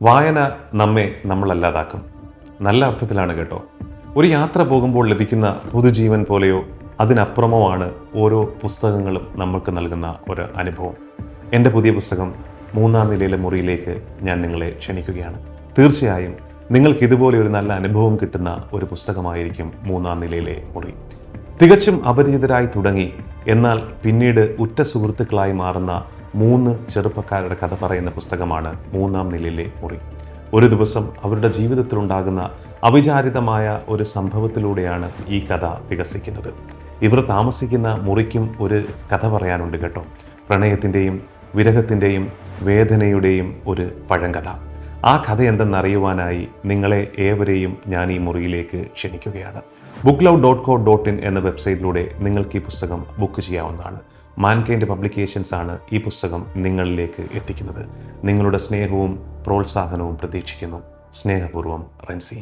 വായന നമ്മെ നമ്മളല്ലാതാക്കും. നല്ല അർത്ഥത്തിലാണ് കേട്ടോ. ഒരു യാത്ര പോകുമ്പോൾ ലഭിക്കുന്ന പുതുജീവൻ പോലെയോ അതിനപ്പുറമോ ആണ് ഓരോ പുസ്തകങ്ങളും നമുക്ക് നൽകുന്ന ഒരു അനുഭവം. എൻ്റെ പുതിയ പുസ്തകം 3-ാം നിലയിലെ മുറിയിലേക്ക് ഞാൻ നിങ്ങളെ ക്ഷണിക്കുകയാണ്. തീർച്ചയായും നിങ്ങൾക്ക് ഇതുപോലെ ഒരു നല്ല അനുഭവം കിട്ടുന്ന ഒരു പുസ്തകമായിരിക്കും 3-ാം നിലയിലെ മുറി. തികച്ചും അപരിചിതരായി തുടങ്ങി എന്നാൽ പിന്നീട് ഉറ്റ സുഹൃത്തുക്കളായി മാറുന്ന 3 ചെറുപ്പക്കാരുടെ കഥ പറയുന്ന പുസ്തകമാണ് 3-ാം നിലയിലെ മുറി. ഒരു ദിവസം അവരുടെ ജീവിതത്തിലുണ്ടാകുന്ന അവിചാരിതമായ ഒരു സംഭവത്തിലൂടെയാണ് ഈ കഥ വികസിക്കുന്നത്. ഇവർ താമസിക്കുന്ന മുറിക്കും ഒരു കഥ പറയാനുണ്ട് കേട്ടോ. പ്രണയത്തിൻ്റെയും വിരഹത്തിൻ്റെയും വേദനയുടെയും ഒരു പഴങ്കഥ. ആ കഥ എന്തെന്നറിയുവാനായി നിങ്ങളെ ഏവരെയും ഞാൻ ഈ മുറിയിലേക്ക് ക്ഷണിക്കുകയാണ്. booklove.co.in എന്ന വെബ്സൈറ്റിലൂടെ നിങ്ങൾക്ക് ഈ പുസ്തകം ബുക്ക് ചെയ്യാവുന്നതാണ്. മാൻകൈൻഡ് പബ്ലിക്കേഷൻസ് ആണ് ഈ പുസ്തകം നിങ്ങളിലേക്ക് എത്തിക്കുന്നത്. നിങ്ങളുടെ സ്നേഹവും പ്രോത്സാഹനവും പ്രതീക്ഷിക്കുന്നു. സ്നേഹപൂർവ്വം, റെൻസി.